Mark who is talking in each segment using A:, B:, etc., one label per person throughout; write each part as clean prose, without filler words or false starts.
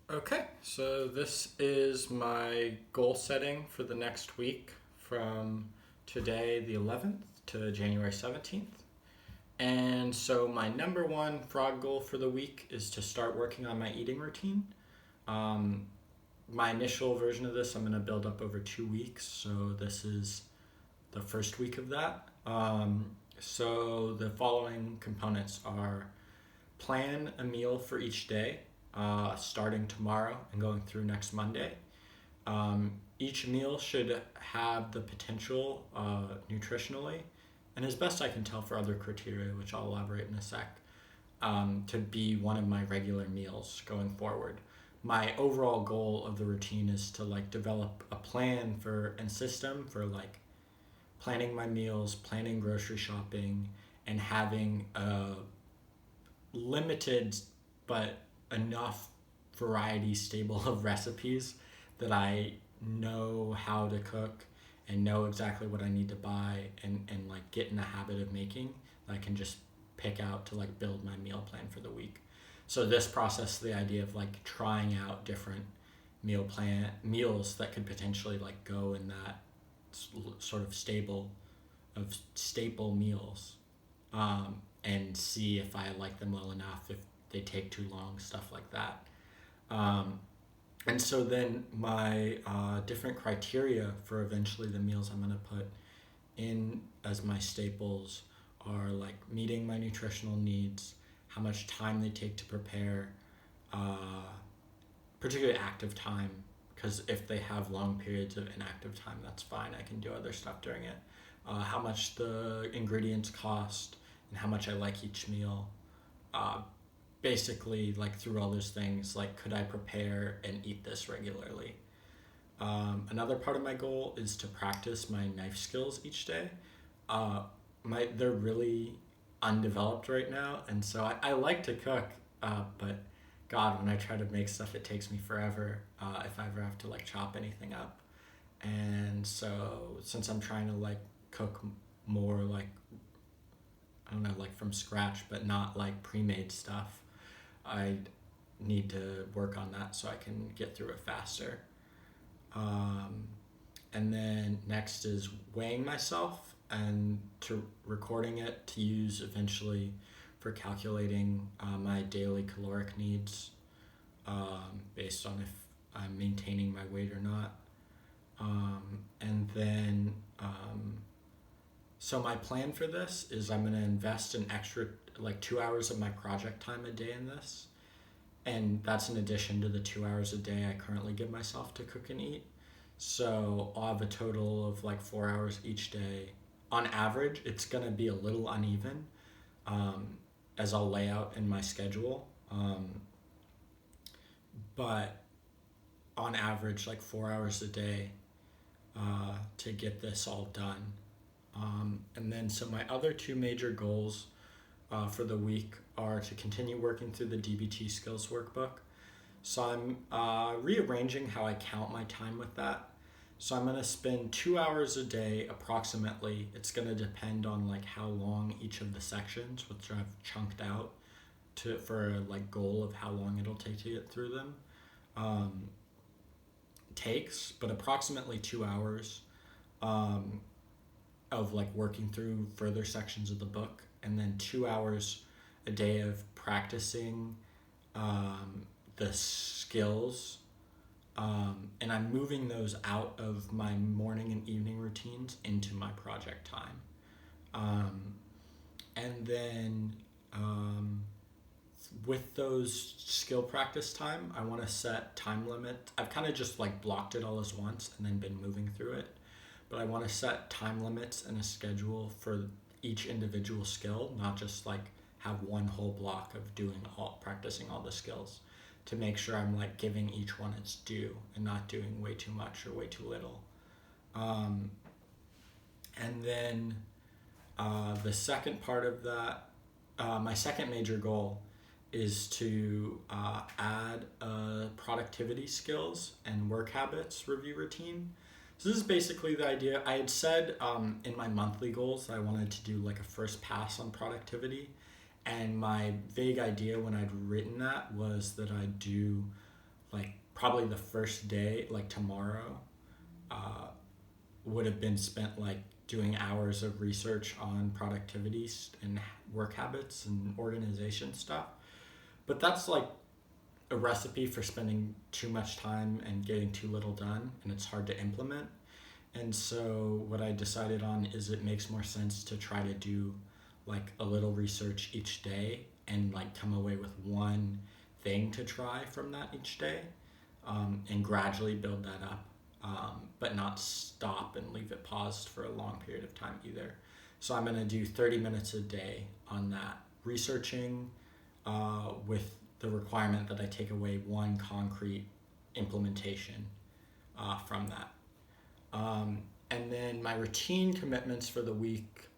A: Okay, so this is my goal setting for the next week from today, the 11th, to January 17th. And so, my number one frog goal for the week is to start working on my eating routine. Um, my initial version of this, I'm going to build up over 2 weeks. So, this is the first week of that. So, the following components are plan a meal for each day, starting tomorrow and going through next Monday. Each meal should have the potential nutritionally, and as best I can tell for other criteria, which I'll elaborate in a sec, to be one of my regular meals going forward. My overall goal of the routine is to like develop a plan for and system for like planning my meals, planning grocery shopping, and having a limited but enough variety stable of recipes that I know how to cook and know exactly what I need to buy and like get in the habit of making that I can just pick out to like build my meal plan for the week. So this process, the idea of like trying out different meals that could potentially like go in that sort of staple meals, and see if I like them well enough, if they take too long, stuff like that. Um, and so then my different criteria for eventually the meals I'm going to put in as my staples are like meeting my nutritional needs, how much time they take to prepare, uh, particularly active time, because if they have long periods of inactive time, that's fine. I can do other stuff during it. How much the ingredients cost and how much I like each meal. Uh, Basically, like through all those things, like could I prepare and eat this regularly? Another part of my goal is to practice my knife skills each day. Uh, they're really undeveloped right now, and so I like to cook, but God, when I try to make stuff, it takes me forever. If I ever have to like chop anything up, and so since I'm trying to like cook more like I don't know like from scratch, but not like pre-made stuff, I need to work on that so I can get through it faster. Um, and then next is weighing myself and to recording it to use eventually for calculating my daily caloric needs, based on if I'm maintaining my weight or not. And then so my plan for this is I'm going to invest an extra like 2 hours of my project time a day in this, and that's in addition to the 2 hours a day I currently give myself to cook and eat. So I'll have a total of like 4 hours each day. On average, it's gonna be a little uneven, um, as I'll lay out in my schedule. But on average, like 4 hours a day to get this all done. And then, so my other two major goals for the week are to continue working through the DBT skills workbook. So I'm rearranging how I count my time with that. So I'm going to spend 2 hours a day approximately. It's going to depend on like how long each of the sections, which I've chunked out to for a like goal of how long it'll take to get through them, um, takes, but approximately 2 hours um, of like working through further sections of the book, and then 2 hours a day of practicing um, the skills, and I'm moving those out of my morning and evening routines into my project time. Um, and then with those skill practice time, I want to set time limit. I've kind of just like blocked it all as once and then been moving through it. But I want to set time limits and a schedule for each individual skill, not just like have one whole block of doing all practicing all the skills, to make sure I'm like giving each one its due and not doing way too much or way too little. Um, and then the second part of that, my second major goal is to add a productivity skills and work habits review routine. So this is basically the idea. I had said in my monthly goals that I wanted to do like a first pass on productivity, and my vague idea when I'd written that was that I'd do like probably the first day, like tomorrow, uh, would have been spent like doing hours of research on productivity and work habits and organization stuff. But that's like a recipe for spending too much time and getting too little done, and it's hard to implement. And so what I decided on is it makes more sense to try to do like a little research each day and like come away with one thing to try from that each day, and gradually build that up, but not stop and leave it paused for a long period of time either. So I'm going to do 30 minutes a day on that, researching, with the requirement that I take away one concrete implementation from that. And then my routine commitments for the week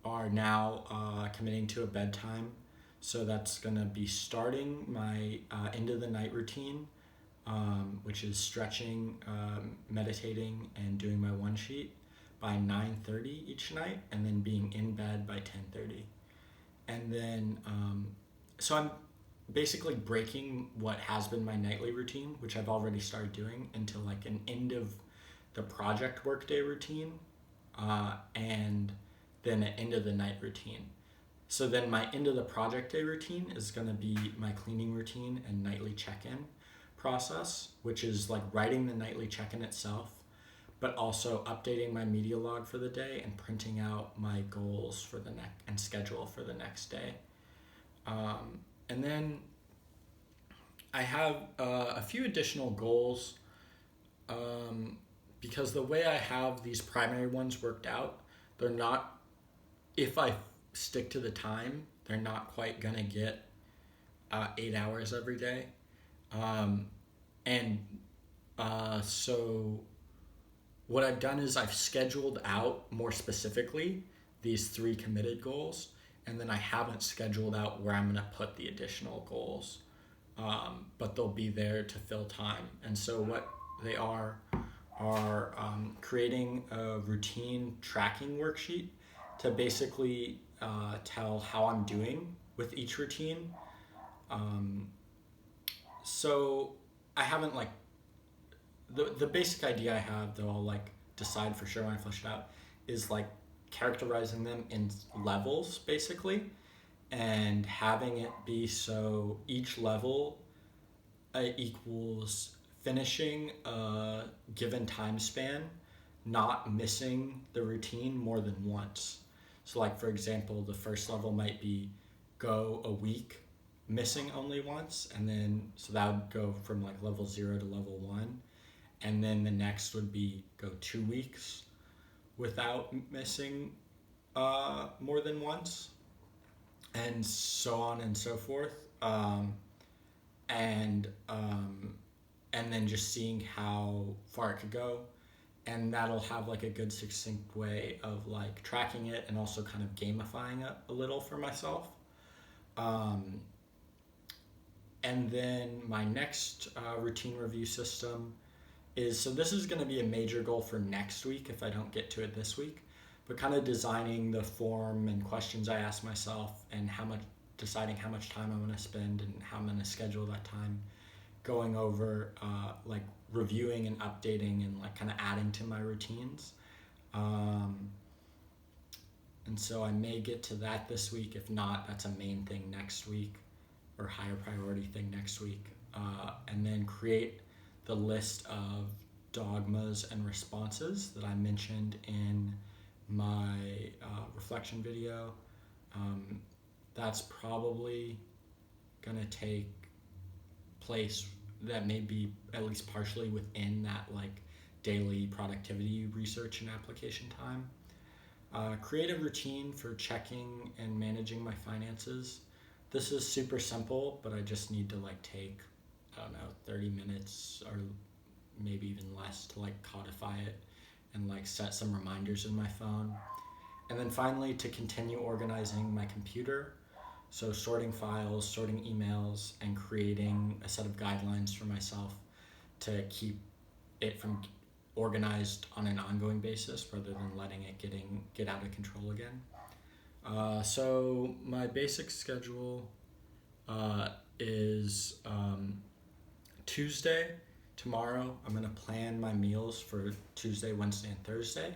A: are now committing to a bedtime. So that's going to be starting my end of the night routine, which is stretching, meditating, and doing my one sheet by 9:30 each night, and then being in bed by 10:30. And then, so I'm basically breaking what has been my nightly routine, which I've already started doing, into like an end of the project workday routine, and then an end of the night routine. So then my end of the project day routine is going to be my cleaning routine and nightly check-in process, which is like writing the nightly check-in itself, but also updating my media log for the day and printing out my goals for the next and schedule for the next day. And then I have a few additional goals, because the way I have these primary ones worked out, they're not, if I stick to the time, they're not quite gonna get 8 hours every day. And so what I've done is I've scheduled out more specifically these 3 committed goals, and then I haven't scheduled out where I'm gonna put the additional goals, but they'll be there to fill time. And so what they are creating a routine tracking worksheet to basically tell how I'm doing with each routine. So I haven't like the basic idea I have, though I'll like decide for sure when I flesh it out, is like characterizing them in levels basically, and having it be so each level equals finishing a given time span, not missing the routine more than once. So like for example, the first level might be go a week missing only once, and then so that would go from like level 0 to level 1, and then the next would be go 2 weeks without missing more than once, and so on and so forth. And then just seeing how far it could go, and that'll have like a good succinct way of like tracking it and also kind of gamifying it a little for myself. And then my next routine review system is, so this is going to be a major goal for next week if I don't get to it this week, but kind of designing the form and questions I ask myself, and deciding how much time I'm going to spend and how I'm going to schedule that time, going over like reviewing and updating and like kind of adding to my routines. And so I may get to that this week. If not, that's a main thing next week, or higher priority thing next week. And then create the list of dogmas and responses that I mentioned in my reflection video. That's probably gonna take place, that may be at least partially within that like daily productivity research and application time. Create a routine for checking and managing my finances. This is super simple, but I just need to like take, I don't know, 30 minutes or maybe even less to like codify it and like set some reminders in my phone. And then finally, to continue organizing my computer. So sorting files, sorting emails, and creating a set of guidelines for myself to keep it from organized on an ongoing basis, rather than letting it get out of control again. So my basic schedule is Tuesday, tomorrow, I'm gonna plan my meals for Tuesday, Wednesday, and Thursday,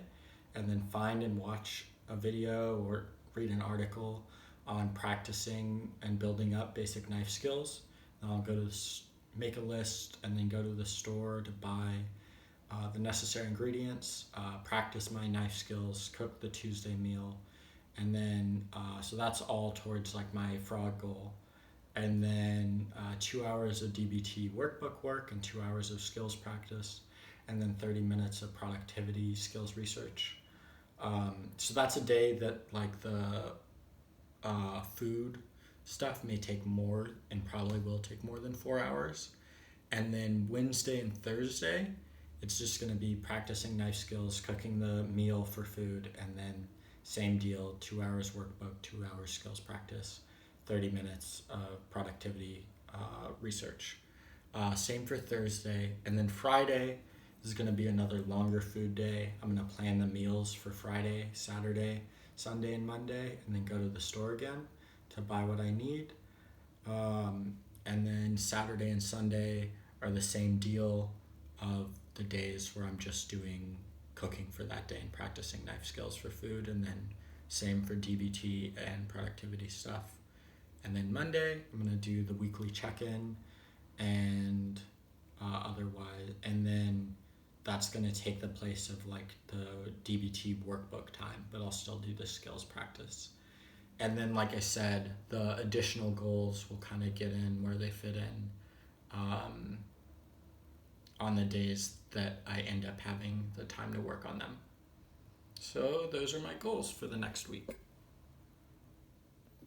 A: and then find and watch a video or read an article on practicing and building up basic knife skills. Then I'll go to make a list and then go to the store to buy the necessary ingredients, practice my knife skills, cook the Tuesday meal, and then so that's all towards like my frog goal. And then 2 hours of DBT workbook work and 2 hours of skills practice, and then 30 minutes of productivity skills research. So that's a day that like the food stuff may take more and probably will take more than 4 hours. And then Wednesday and Thursday, it's just going to be practicing knife skills, cooking the meal for food, and then same deal, 2 hours workbook, 2 hours skills practice, 30 minutes of productivity research. Same for Thursday. And then Friday is going to be another longer food day. I'm going to plan the meals for Friday, Saturday, Sunday, and Monday, and then go to the store again to buy what I need. And then Saturday and Sunday are the same deal of the days where I'm just doing cooking for that day and practicing knife skills for food, and then same for DBT and productivity stuff. And then Monday, I'm going to do the weekly check-in and otherwise, and then that's going to take the place of like the DBT workbook time, but I'll still do the skills practice. And then, like I said, the additional goals will kind of get in where they fit in on the days that I end up having the time to work on them. So those are my goals for the next week.